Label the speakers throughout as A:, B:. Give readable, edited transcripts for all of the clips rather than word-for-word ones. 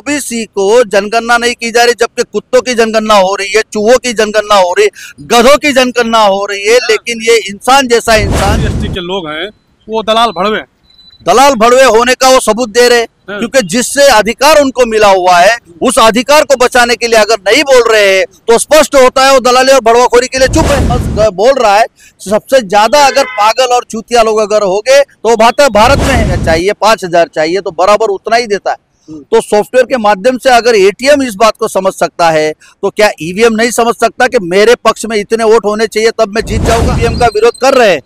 A: OBC को जनगणना नहीं की जा रही, जबकि कुत्तों की जनगणना हो रही है, चूहों की जनगणना हो रही है, गधों की जनगणना हो रही है, लेकिन ये इंसान जैसा इंसान
B: एसटी के लोग हैं वो
A: दलाल भड़वे होने का वो सबूत दे रहे, क्योंकि जिससे अधिकार उनको मिला हुआ है उस अधिकार को बचाने के लिए अगर नहीं बोल रहे हैं तो स्पष्ट होता है वो दलाली और भड़वाखोरी के लिए चुप है। बस बोल रहा है सबसे ज्यादा अगर पागल और चूतिया लोग अगर हो गए तो भारत में है, चाहिए 5,000 चाहिए तो बराबर उतना ही देता है। तो सॉफ्टवेयर के माध्यम से अगर एटीएम इस बात को समझ सकता है तो क्या ईवीएम नहीं समझ सकता कि मेरे पक्ष में इतने वोट होने चाहिए तब मैं जीत जाऊंगा। ईवीएम का विरोध कर रहे हैं।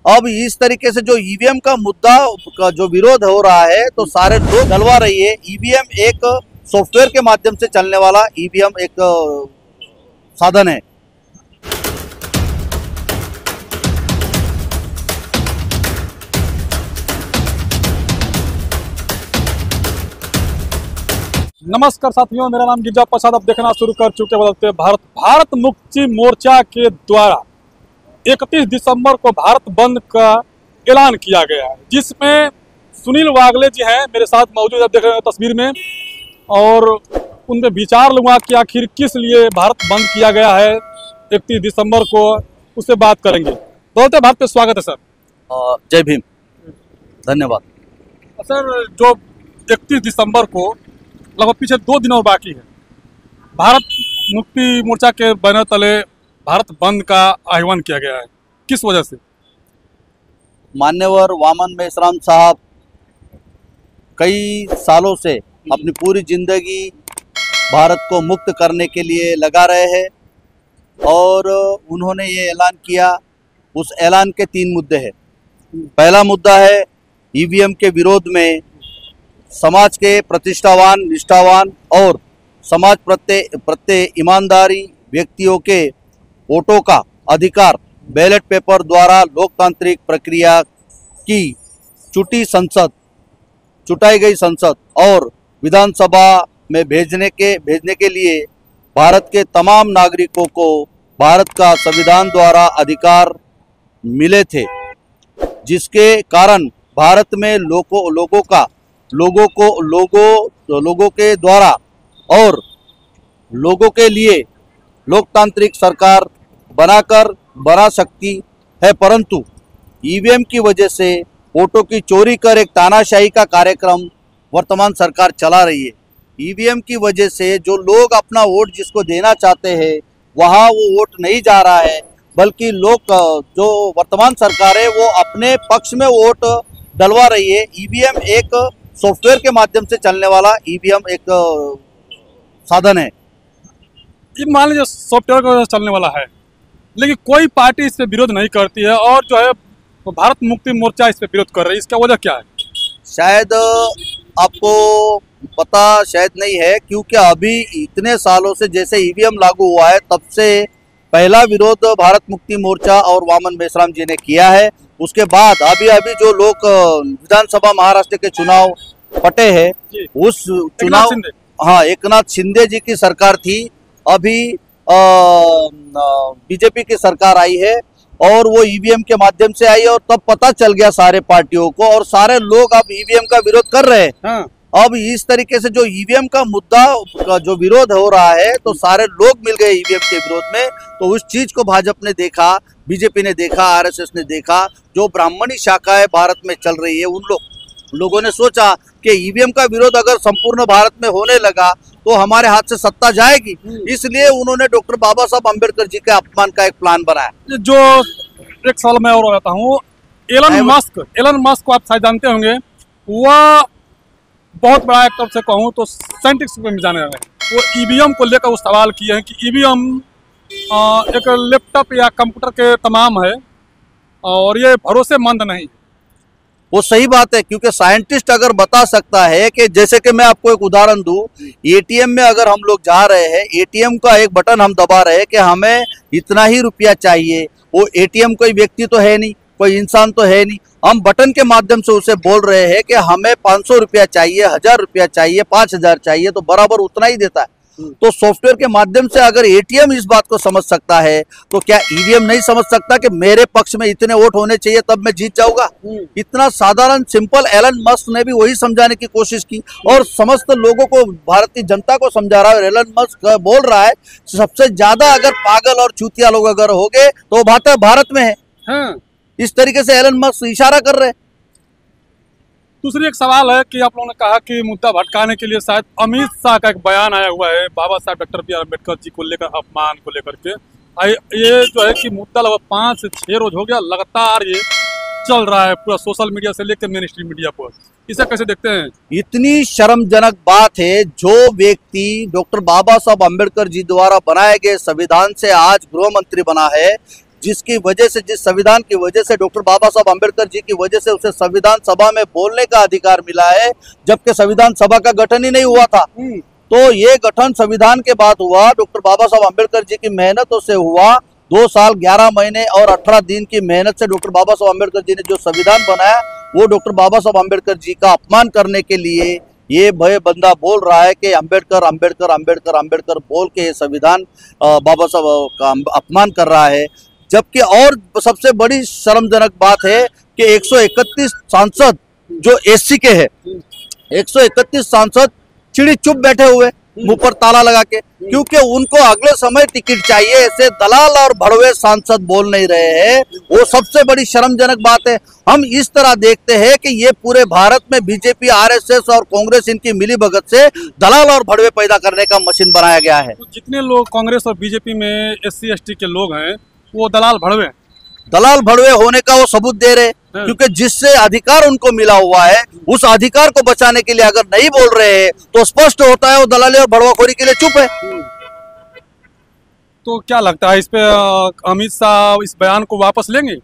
A: अब इस तरीके से जो ईवीएम का मुद्दा का जो विरोध हो रहा है तो सारे लोग डलवा रही है। ईवीएम एक सॉफ्टवेयर के माध्यम से चलने वाला ईवीएम एक साधन है।
B: नमस्कार साथियों, मेरा नाम गिरिजा प्रसाद। अब देखना शुरू कर चुके बदलते भारत मुक्ति मोर्चा के द्वारा 31 दिसंबर को भारत बंद का ऐलान किया गया है, जिसमें सुनील वागले जी हैं मेरे साथ मौजूद है, देख रहे हैं तस्वीर में, और उनके विचार लूँगा कि आखिर किस लिए भारत बंद किया गया है 31 दिसंबर को, उससे बात करेंगे। बदलते भारत पे स्वागत है सर।
A: जय भीम, धन्यवाद।
B: सर, जो 31 दिसंबर को लगभग पीछे 2 दिन और बाकी है, भारत मुक्ति मोर्चा के बैनर तले भारत बंद का आह्वान किया गया है, किस वजह से?
A: मान्यवर वामन मेश्राम साहब कई सालों से अपनी पूरी जिंदगी भारत को मुक्त करने के लिए लगा रहे हैं और उन्होंने ये ऐलान किया। उस ऐलान के 3 मुद्दे हैं। पहला मुद्दा है ईवीएम के विरोध में समाज के प्रतिष्ठावान, निष्ठावान और समाज प्रत्यय ईमानदारी व्यक्तियों के वोटों का अधिकार बैलेट पेपर द्वारा लोकतांत्रिक प्रक्रिया की चुटाई गई संसद और विधानसभा में भेजने के लिए भारत के तमाम नागरिकों को भारत का संविधान द्वारा अधिकार मिले थे, जिसके कारण भारत में लोगों के द्वारा और लोगों के लिए लोकतांत्रिक सरकार बना सकती है। परंतु ईवीएम की वजह से वोटों की चोरी कर एक तानाशाही का कार्यक्रम वर्तमान सरकार चला रही है। ईवीएम की वजह से जो लोग अपना वोट जिसको देना चाहते हैं वहाँ वो वोट नहीं जा रहा है, बल्कि जो वर्तमान सरकार है वो अपने पक्ष में वोट डलवा रही है। ईवीएम एक सॉफ्टवेयर के माध्यम से चलने वाला ईवीएम एक साधन है।
B: मान लीजिए सॉफ्टवेयर का चलने वाला है, लेकिन कोई पार्टी इस पे विरोध नहीं करती है और जो है भारत मुक्ति मोर्चा इस पे विरोध कर रही है, इसका वजह क्या है?
A: शायद आपको पता शायद नहीं है, क्योंकि अभी इतने सालों से जैसे ईवीएम लागू हुआ है तब से पहला विरोध भारत मुक्ति मोर्चा और वामन मेश्राम जी ने किया है। उसके बाद अभी जो लोग विधानसभा महाराष्ट्र के चुनाव पटे हैं, उस चुनाव एकनाथ शिंदे जी की सरकार थी। अभी बीजेपी की सरकार आई है और वो ईवीएम के माध्यम से आई है और तब पता चल गया सारे पार्टियों को और सारे लोग अब ईवीएम का विरोध कर रहे हैं। अब इस तरीके से जो ईवीएम का मुद्दा का जो विरोध हो रहा है तो सारे लोग मिल गए ईवीएम के विरोध में। तो उस चीज को भाजपा ने देखा, बीजेपी ने देखा, आरएसएस ने देखा, जो ब्राह्मणी शाखा है भारत में चल रही है, उन लोगों ने सोचा कि ईवीएम का विरोध अगर संपूर्ण भारत में होने लगा तो हमारे हाथ से सत्ता जाएगी, इसलिए उन्होंने डॉक्टर बाबा साहब अम्बेडकर जी के अपमान का एक प्लान बनाया।
B: जो एक सवाल मैं और रहता हूँ, एलन मस्क को आप शायद जानते होंगे, वह बहुत बड़ा एक तरफ से कहूँ तो साइंटिस्ट में जाने रहे हैं। वो ईवीएम को लेकर वो सवाल किए हैं कि ईवीएम एक लैपटॉप या कंप्यूटर के तमाम है और ये भरोसेमंद नहीं।
A: वो सही बात है, क्योंकि साइंटिस्ट अगर बता सकता है कि जैसे कि मैं आपको एक उदाहरण दूं, एटीएम में अगर हम लोग जा रहे हैं, एटीएम का एक बटन हम दबा रहे हैं कि हमें इतना ही रुपया चाहिए, वो एटीएम कोई व्यक्ति तो है नहीं, कोई इंसान तो है नहीं, हम बटन के माध्यम से उसे बोल रहे हैं कि हमें 500 रुपया चाहिए, 1000 रुपया चाहिए, 5000 चाहिए, तो बराबर उतना ही देता है। तो सॉफ्टवेयर के माध्यम से अगर एटीएम इस बात को समझ सकता है तो क्या ईवीएम नहीं समझ सकता कि मेरे पक्ष में इतने वोट होने चाहिए तब मैं जीत जाऊंगा। इतना साधारण सिंपल एलन मस्क ने भी वही समझाने की कोशिश की और समस्त लोगों को, भारतीय जनता को समझा रहा है। एलन मस्क बोल रहा है सबसे ज्यादा अगर पागल और चूतिया लोग अगर हो गए तो भारत में है। इस तरीके से एलन मस्क इशारा कर रहे हैं।
B: दूसरी एक सवाल है कि आप लोगों ने कहा कि मुद्दा भटकाने के लिए शायद अमित शाह का एक बयान आया हुआ है बाबा साहब doctor B are Ambedkar ji को लेकर, अपमान को लेकर के। ये जो है कि मुद्दा लगभग 5 से 6 रोज हो गया लगातार ये चल रहा है पूरा सोशल मीडिया से लेकर मेन स्ट्रीम मीडिया पर। इसे कैसे देखते हैं?
A: इतनी शर्मजनक बात है, जो व्यक्ति डॉक्टर बाबा साहब अम्बेडकर जी द्वारा बनाए गए संविधान से आज गृह मंत्री बना है, जिसकी वजह से, जिस संविधान की वजह से, डॉक्टर बाबा साहब अम्बेडकर जी की वजह से उसे संविधान सभा में बोलने का अधिकार मिला है, जबकि संविधान सभा का गठन ही नहीं हुआ था। तो ये गठन संविधान के बाद हुआ, डॉक्टर बाबा साहब अम्बेडकर जी की मेहनतों से हुआ। 2 साल 11 महीने और 18 दिन की मेहनत से डॉक्टर बाबा साहब अम्बेडकर जी ने जो संविधान बनाया, वो डॉक्टर बाबा साहब अम्बेडकर जी का अपमान करने के लिए ये भय बंदा बोल रहा है कि अम्बेडकर अम्बेडकर अम्बेडकर अम्बेडकर बोल के ये संविधान बाबा साहब का अपमान कर रहा है। जबकि और सबसे बड़ी शर्मजनक बात है कि 131 सांसद जो एससी के हैं, 131 सांसद चिड़ी चुप बैठे हुए मुंह पर ताला लगा के, क्योंकि उनको अगले समय टिकट चाहिए। ऐसे दलाल और भड़वे सांसद बोल नहीं रहे हैं, वो सबसे बड़ी शर्मजनक बात है। हम इस तरह देखते हैं कि ये पूरे भारत में बीजेपी, आरएसएस और कांग्रेस इनकी मिलीभगत से दलाल और भड़वे पैदा करने का मशीन बनाया गया है।
B: तो जितने लोग कांग्रेस और बीजेपी में SC ST के लोग हैं वो दलाल भड़वे होने का वो सबूत दे रहे, क्योंकि जिससे अधिकार उनको मिला हुआ है उस अधिकार को बचाने के लिए अगर नहीं बोल रहे हैं तो स्पष्ट होता है वो दलाली और भड़वाखोरी के लिए चुप है। तो क्या लगता है इस पे अमित शाह इस बयान को वापस लेंगे?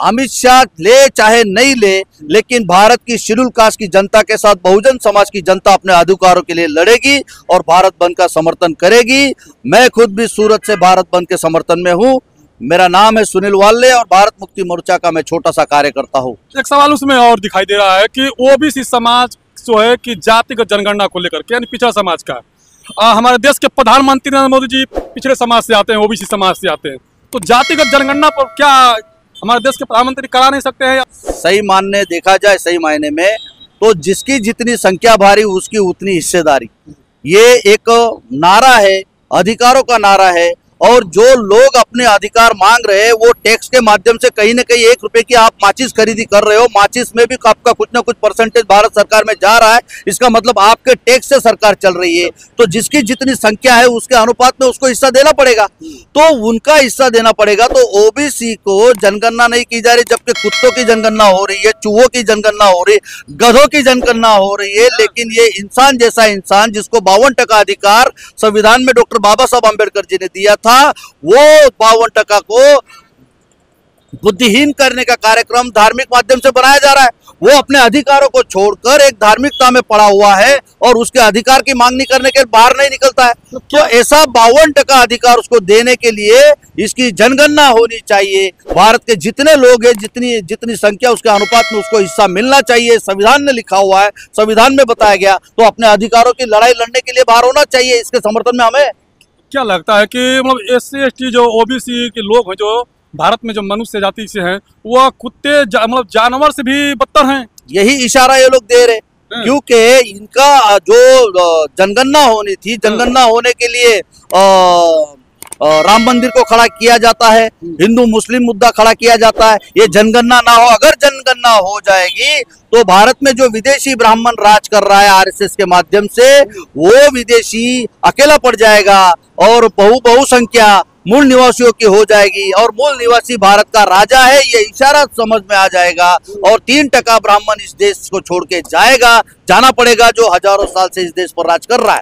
A: अमित शाह ले चाहे नहीं ले, लेकिन भारत की शेड्यूल कास्ट की जनता के साथ बहुजन समाज की जनता अपने अधिकारों के लिए लड़ेगी और भारत बंद का समर्थन करेगी। मैं खुद भी सूरत से भारत बंद के समर्थन में हूँ। मेरा नाम है सुनील वाल्ले और भारत मुक्ति मोर्चा का मैं छोटा सा कार्यकर्ता हूँ।
B: एक सवाल उसमें और दिखाई दे रहा है कि ओबीसी समाज जो है कि जातिगत जनगणना को लेकर के, यानी पिछड़ा समाज का, हमारे देश के प्रधानमंत्री नरेंद्र मोदी जी पिछड़े समाज से आते हैं, ओबीसी समाज से आते हैं, तो जातिगत जनगणना पर क्या हमारे देश के प्रधानमंत्री करा नहीं सकते हैं?
A: सही मानने देखा जाए, सही मायने में तो जिसकी जितनी संख्या भारी उसकी उतनी हिस्सेदारी, ये एक नारा है, अधिकारों का नारा है। और जो लोग अपने अधिकार मांग रहे हैं वो टैक्स के माध्यम से कहीं न कहीं 1 रुपए की आप माचिस खरीदी कर रहे हो, माचिस में भी आपका कुछ ना कुछ परसेंटेज भारत सरकार में जा रहा है, इसका मतलब आपके टैक्स से सरकार चल रही है। तो जिसकी जितनी संख्या है उसके अनुपात में उसको हिस्सा देना पड़ेगा, तो उनका हिस्सा देना पड़ेगा। तो ओबीसी को जनगणना नहीं की जा रही, जबकि कुत्तों की जनगणना हो रही है, चूहों की जनगणना हो रही है, गधों की जनगणना हो रही है। लेकिन ये इंसान जैसा इंसान जिसको 52% अधिकार संविधान में डॉक्टर बाबा साहब अम्बेडकर जी ने दिया था, वो 52% को बुद्धिहीन करने का कार्यक्रम धार्मिक माध्यम से बनाया जा रहा है। वो अपने अधिकारों को छोड़कर एक धार्मिकता में पड़ा हुआ है और उसके अधिकार की मांग नहीं करने के बाहर नहीं निकलता है। तो ऐसा 52% अधिकार उसको देने के लिए इसकी जनगणना होनी चाहिए। भारत के जितने लोग हैं, जितनी संख्या, उसके अनुपात में उसको हिस्सा मिलना चाहिए। संविधान ने लिखा हुआ है, संविधान में बताया गया, तो अपने अधिकारों की लड़ाई लड़ने के लिए बाहर होना चाहिए। इसके समर्थन में हमें
B: क्या लगता है कि मतलब SC ST जो ओबीसी के लोग हैं, जो भारत में जो मनुष्य जाति से हैं, वो कुत्ते मतलब जानवर से भी बदतर हैं?
A: यही इशारा ये लोग दे रहे, क्योंकि इनका जो जनगणना होनी थी, जनगणना होने के लिए राम मंदिर को खड़ा किया जाता है, हिंदू मुस्लिम मुद्दा खड़ा किया जाता है। ये जनगणना ना हो, अगर जनगणना हो जाएगी तो भारत में जो विदेशी ब्राह्मण राज कर रहा है आरएसएस के माध्यम से, वो विदेशी अकेला पड़ जाएगा और बहुसंख्या मूल निवासियों की हो जाएगी और मूल निवासी भारत का राजा है, ये इशारा समझ में आ जाएगा। और 3% ब्राह्मण इस देश को छोड़ के जाना पड़ेगा, जो हजारों साल से इस देश पर राज कर रहा है,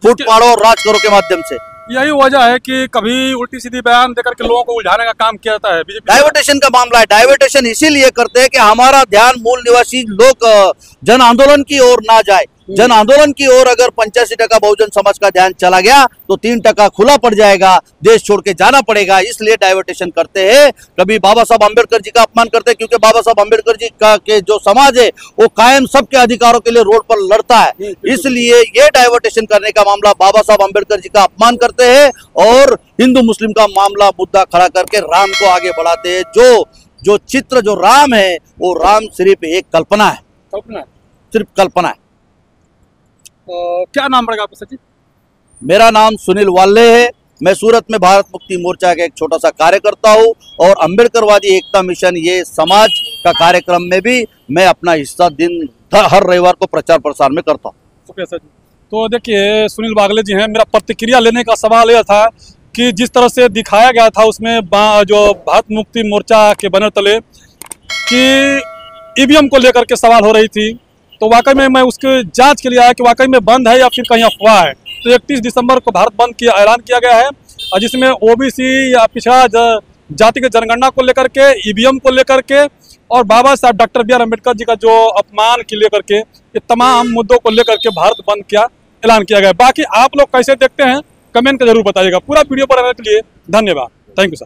A: फूट पाड़ो और राज करो के माध्यम से।
B: यही वजह है कि कभी उल्टी सीधी बयान देकर के लोगों को उलझाने का काम किया जाता है।
A: डाइवर्टेशन का मामला है। डाइवर्टेशन इसीलिए करते हैं कि हमारा ध्यान मूल निवासी लोग जन आंदोलन की ओर ना जाए, जन आंदोलन की ओर अगर 85% बहुजन समाज का ध्यान चला गया तो 3% खुला पड़ जाएगा, देश छोड़ के जाना पड़ेगा। इसलिए डाइवर्टेशन करते हैं। कभी बाबा साहब अम्बेडकर जी का अपमान करते हैं, क्योंकि बाबा साहब अम्बेडकर जी का के जो समाज है वो कायम सबके अधिकारों के लिए रोड पर लड़ता है। इसलिए ये डाइवर्टेशन करने का मामला बाबा साहब अम्बेडकर जी का अपमान करते हैं और हिंदू मुस्लिम का मामला मुद्दा खड़ा करके राम को आगे बढ़ाते हैं। जो चित्र जो राम है वो राम सिर्फ एक कल्पना है, सिर्फ कल्पना है।
B: क्या नाम पड़ेगा आपका सचिव?
A: मेरा नाम सुनील वाल्ले है। मैं सूरत में भारत मुक्ति मोर्चा का एक छोटा सा कार्यकर्ता हूँ और अम्बेडकरवादी एकता मिशन ये समाज का कार्यक्रम में भी मैं अपना हिस्सा हर रविवार को प्रचार प्रसार में करता हूँ।
B: शुक्रिया सर। तो देखिए सुनील वागले जी हैं। मेरा प्रतिक्रिया लेने का सवाल यह था कि जिस तरह से दिखाया गया था उसमें जो भारत मुक्ति मोर्चा के बैनर तले कि ईवीएम को लेकर के सवाल हो रही थी, तो वाकई में मैं उसके जांच के लिए आया कि वाकई में बंद है या फिर कहीं अफवाह है। तो 31 दिसंबर को भारत बंद की ऐलान किया गया है, और जिसमें ओबीसी या पिछड़ा जाति के जनगणना को लेकर के, ईवीएम को लेकर के और बाबा साहब doctor B are Ambedkar ji का जो अपमान के लेकर के, ये तमाम मुद्दों को लेकर के भारत बंद का ऐलान किया गया है। बाकी आप लोग कैसे देखते हैं कमेंट कर जरूर बताइएगा। पूरा वीडियो पर आने के लिए धन्यवाद। Thank you sir.